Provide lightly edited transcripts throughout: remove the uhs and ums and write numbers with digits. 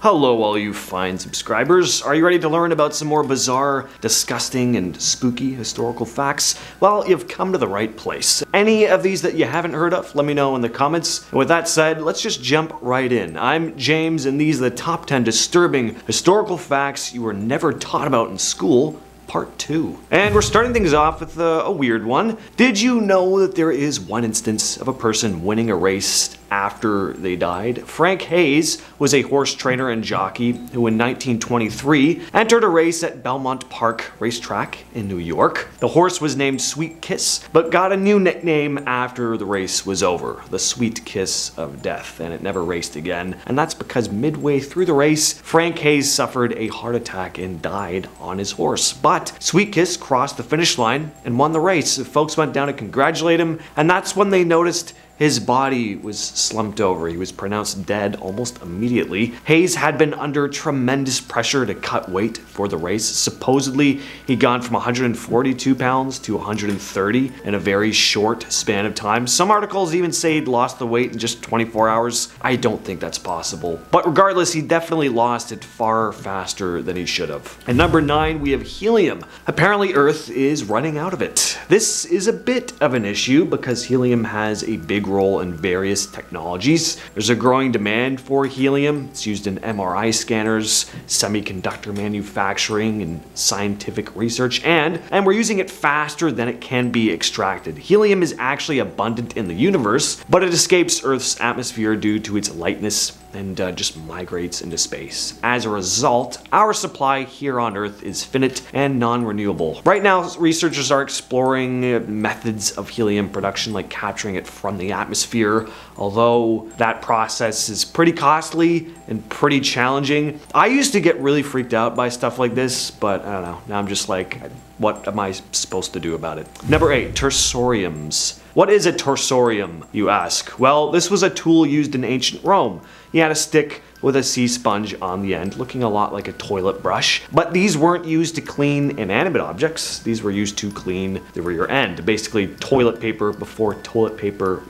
Hello all you fine subscribers. Are you ready to learn about some more bizarre, disgusting, and spooky historical facts? Well, you've come to the right place. Any of these that you haven't heard of, let me know in the comments. And with that said, let's just jump right in. I'm James, and these are the top 10 disturbing historical facts you were never taught about in school. Part 2. And we're starting things off with a weird one. Did you know that there is one instance of a person winning a race after they died? Frank Hayes was a horse trainer and jockey who in 1923 entered a race at Belmont Park Racetrack in New York. The horse was named Sweet Kiss, but got a new nickname after the race was over, the Sweet Kiss of Death, and it never raced again. And that's because midway through the race, Frank Hayes suffered a heart attack and died on his horse. But Sweet Kiss crossed the finish line and won the race. Folks went down to congratulate him, and that's when they noticed his body was slumped over. He was pronounced dead almost immediately. Hayes had been under tremendous pressure to cut weight for the race. Supposedly, he'd gone from 142 pounds to 130 in a very short span of time. Some articles even say he'd lost the weight in just 24 hours. I don't think that's possible. But regardless, he definitely lost it far faster than he should have. And number 9, we have helium. Apparently, Earth is running out of it. This is a bit of an issue because helium has a big role in various technologies. There's a growing demand for helium. It's used in MRI scanners, semiconductor manufacturing, and scientific research, and we're using it faster than it can be extracted. Helium is actually abundant in the universe, but it escapes Earth's atmosphere due to its lightness and just migrates into space. As a result, our supply here on Earth is finite and non-renewable. Right now, researchers are exploring methods of helium production, like capturing it from the atmosphere, although that process is pretty costly and pretty challenging. I used to get really freaked out by stuff like this, but I don't know. Now I'm just like, what am I supposed to do about it? Number 8, tersoriums. What is a tersorium, you ask? Well, this was a tool used in ancient Rome. You had a stick with a sea sponge on the end, looking a lot like a toilet brush. But these weren't used to clean inanimate objects. These were used to clean the rear end. Basically, toilet paper before toilet paper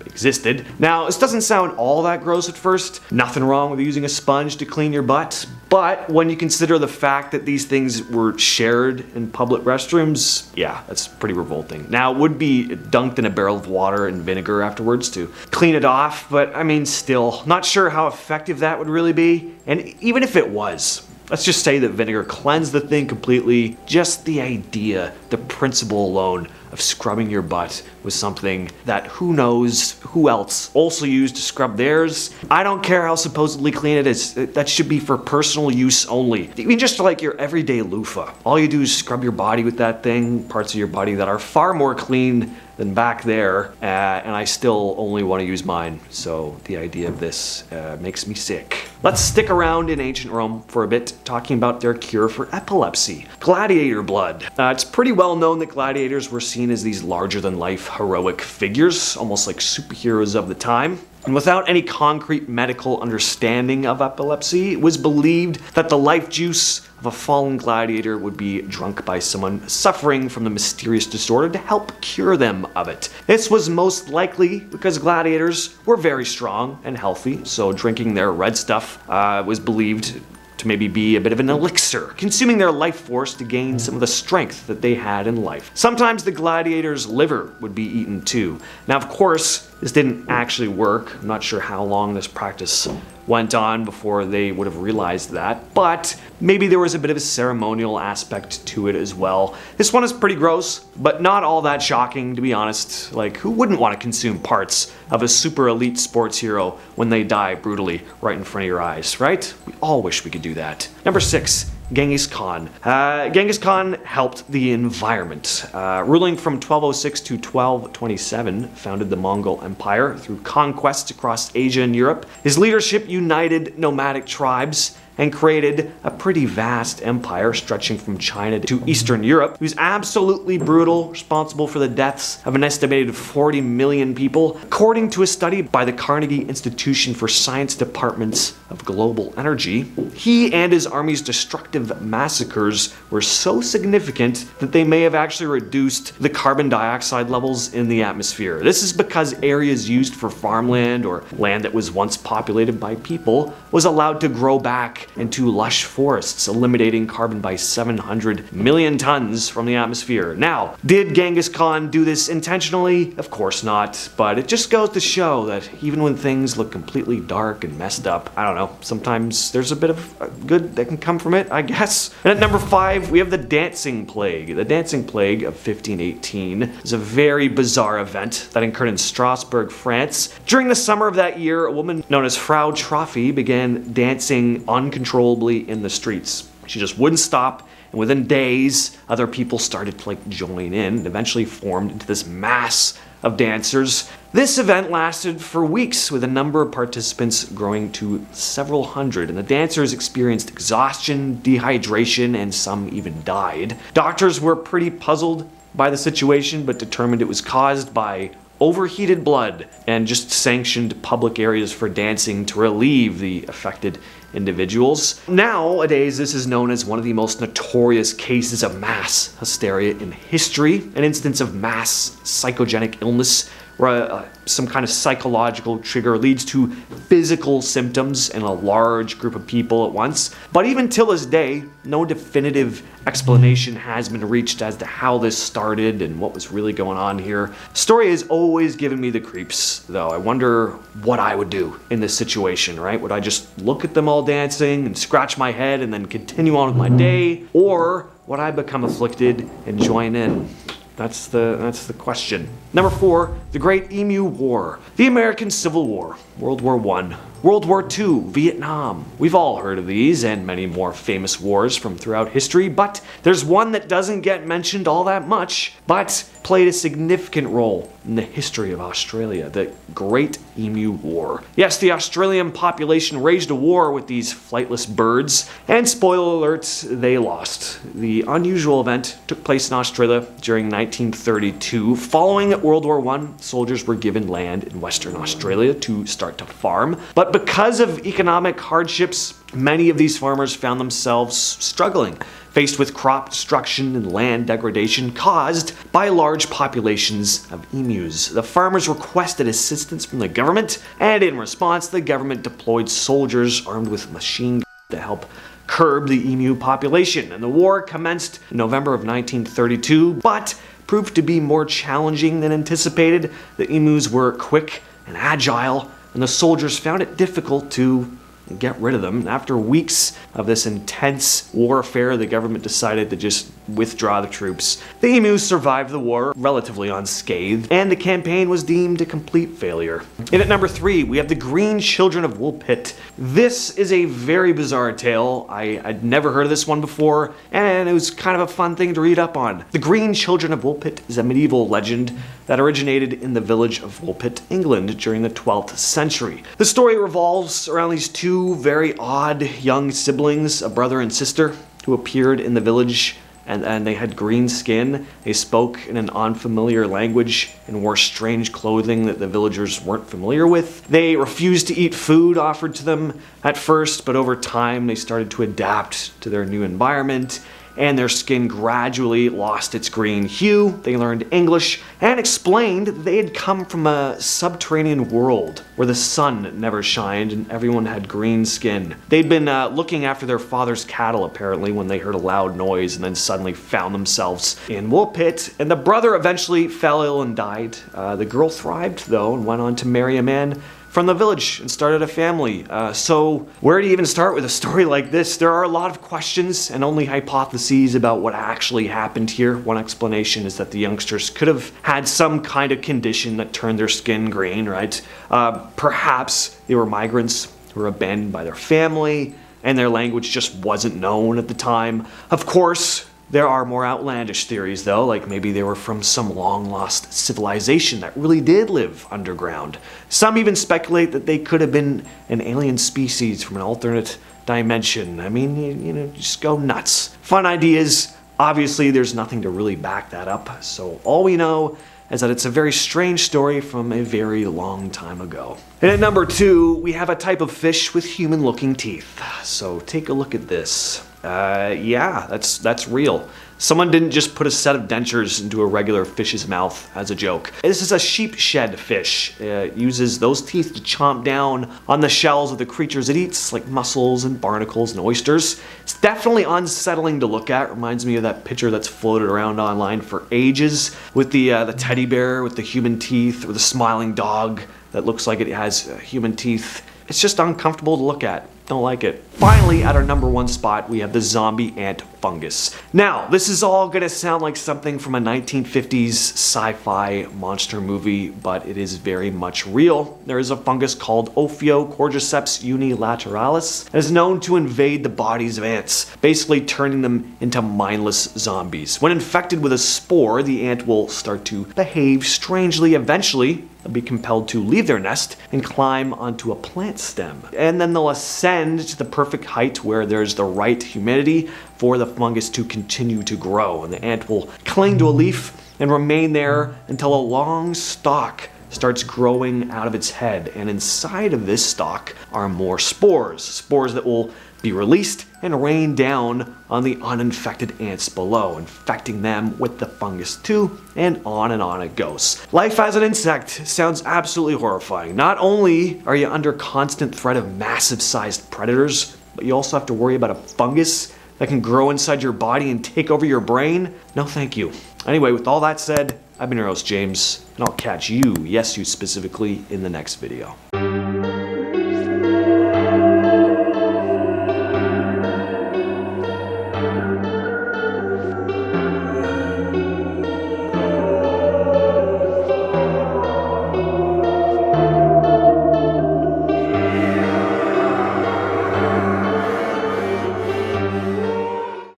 existed. Now, this doesn't sound all that gross at first. Nothing wrong with using a sponge to clean your butt. But when you consider the fact that these things were shared in public restrooms, yeah, that's pretty revolting. Now, it would be dunked in a barrel of water and vinegar afterwards to clean it off, but I mean, still, not sure how effective that would really be. And even if it was, let's just say that vinegar cleansed the thing completely. Just the idea, the principle alone of scrubbing your butt was something that who knows who else also used to scrub theirs. I don't care how supposedly clean it is. That should be for personal use only. I mean, just like your everyday loofah. All you do is scrub your body with that thing, parts of your body that are far more clean than back there, and I still only want to use mine. So the idea of this makes me sick. Let's stick around in ancient Rome for a bit, talking about their cure for epilepsy. Gladiator blood. It's pretty well known that gladiators were seen as these larger-than-life heroic figures, almost like superheroes of the time. And without any concrete medical understanding of epilepsy, it was believed that the life juice of a fallen gladiator would be drunk by someone suffering from the mysterious disorder to help cure them of it. This was most likely because gladiators were very strong and healthy, so drinking their red stuff was believed to maybe be a bit of an elixir, consuming their life force to gain some of the strength that they had in life. Sometimes the gladiator's liver would be eaten too. Now, of course, this didn't actually work. I'm not sure how long this practice went on before they would have realized that, but maybe there was a bit of a ceremonial aspect to it as well. This one is pretty gross, but not all that shocking, to be honest. Like, who wouldn't want to consume parts of a super elite sports hero when they die brutally right in front of your eyes, right? We all wish we could do that. Number 6. Genghis Khan. Genghis Khan helped the environment. Ruling from 1206 to 1227, founded the Mongol Empire through conquests across Asia and Europe. His leadership united nomadic tribes and created a pretty vast empire stretching from China to Eastern Europe. He was absolutely brutal, responsible for the deaths of an estimated 40 million people, according to a study by the Carnegie Institution for Science Departments of Global Energy. He and his army's destructive massacres were so significant that they may have actually reduced the carbon dioxide levels in the atmosphere. This is because areas used for farmland or land that was once populated by people was allowed to grow back into lush forests, eliminating carbon by 700 million tons from the atmosphere. Now, did Genghis Khan do this intentionally? Of course not, but it just goes to show that even when things look completely dark and messed up, I don't know, sometimes there's a bit of good that can come from it, I guess. And at number 5, we have the Dancing Plague. The Dancing Plague of 1518 is a very bizarre event that occurred in Strasbourg, France. During the summer of that year, a woman known as Frau Trophy began dancing uncontrollably in the streets. She just wouldn't stop, and within days, other people started to join in and eventually formed into this mass of dancers. This event lasted for weeks, with a number of participants growing to several hundred, and the dancers experienced exhaustion, dehydration, and some even died. Doctors were pretty puzzled by the situation, but determined it was caused by overheated blood, and just sanctioned public areas for dancing to relieve the affected individuals. Nowadays, this is known as one of the most notorious cases of mass hysteria in history, an instance of mass psychogenic illness where some kind of psychological trigger leads to physical symptoms in a large group of people at once. But even till this day, no definitive explanation has been reached as to how this started and what was really going on here. The story has always given me the creeps, though. I wonder what I would do in this situation, right? Would I just look at them all dancing and scratch my head and then continue on with my day? Or would I become afflicted and join in? That's the question. Number 4, the Great Emu War. The American Civil War, World War I, World War II, Vietnam. We've all heard of these and many more famous wars from throughout history, but there's one that doesn't get mentioned all that much, but played a significant role in the history of Australia, the Great Emu War. Yes, the Australian population waged a war with these flightless birds, and spoiler alert, they lost. The unusual event took place in Australia during 1932. Following World War I, soldiers were given land in Western Australia to start to farm, but because of economic hardships, many of these farmers found themselves struggling, faced with crop destruction and land degradation caused by large populations of emus. The farmers requested assistance from the government, and in response, the government deployed soldiers armed with machine guns to help curb the emu population. And the war commenced in November of 1932, but proved to be more challenging than anticipated. The emus were quick and agile, and the soldiers found it difficult to get rid of them. After weeks of this intense warfare, the government decided to just withdraw the troops. The emus survived the war relatively unscathed, and the campaign was deemed a complete failure. And at number 3, we have the Green Children of Woolpit. This is a very bizarre tale. I'd never heard of this one before, and it was kind of a fun thing to read up on. The Green Children of Woolpit is a medieval legend that originated in the village of Woolpit, England during the 12th century. The story revolves around these two very odd young siblings, a brother and sister, who appeared in the village and they had green skin. They spoke in an unfamiliar language and wore strange clothing that the villagers weren't familiar with. They refused to eat food offered to them at first, but over time they started to adapt to their new environment, and their skin gradually lost its green hue. They learned English and explained that they had come from a subterranean world where the sun never shined and everyone had green skin. They'd been looking after their father's cattle apparently when they heard a loud noise and then suddenly found themselves in Woolpit, and the brother eventually fell ill and died. The girl thrived though and went on to marry a man from the village and started a family. So where do you even start with a story like this? There are a lot of questions and only hypotheses about what actually happened here. One explanation is that the youngsters could have had some kind of condition that turned their skin green, right? Perhaps they were migrants who were abandoned by their family and their language just wasn't known at the time. Of course, there are more outlandish theories though, like maybe they were from some long-lost civilization that really did live underground. Some even speculate that they could have been an alien species from an alternate dimension. I mean, you know, just go nuts. Fun ideas. Obviously, there's nothing to really back that up, so all we know is that it's a very strange story from a very long time ago. And at number 2, we have a type of fish with human-looking teeth. So take a look at this. Yeah, that's real. Someone didn't just put a set of dentures into a regular fish's mouth as a joke. This is a sheep shed fish. It uses those teeth to chomp down on the shells of the creatures it eats, like mussels and barnacles and oysters. It's definitely unsettling to look at. Reminds me of that picture that's floated around online for ages with the teddy bear with the human teeth, or the smiling dog that looks like it has human teeth. It's just uncomfortable to look at. Don't like it. Finally, at our number 1 spot, we have the zombie ant fungus. Now, this is all gonna sound like something from a 1950s sci-fi monster movie, but it is very much real. There is a fungus called Ophiocordyceps unilateralis that is known to invade the bodies of ants, basically turning them into mindless zombies. When infected with a spore, the ant will start to behave strangely. Eventually, they'll be compelled to leave their nest and climb onto a plant stem. And then they'll ascend to the perfect height where there's the right humidity for the fungus to continue to grow. And the ant will cling to a leaf and remain there until a long stalk starts growing out of its head. And inside of this stalk are more spores. Spores that will be released and rain down on the uninfected ants below, infecting them with the fungus too, and on it goes. Life as an insect sounds absolutely horrifying. Not only are you under constant threat of massive sized predators, but you also have to worry about a fungus that can grow inside your body and take over your brain. No thank you. Anyway, with all that said, I've been your host James, and I'll catch you, yes you specifically, in the next video.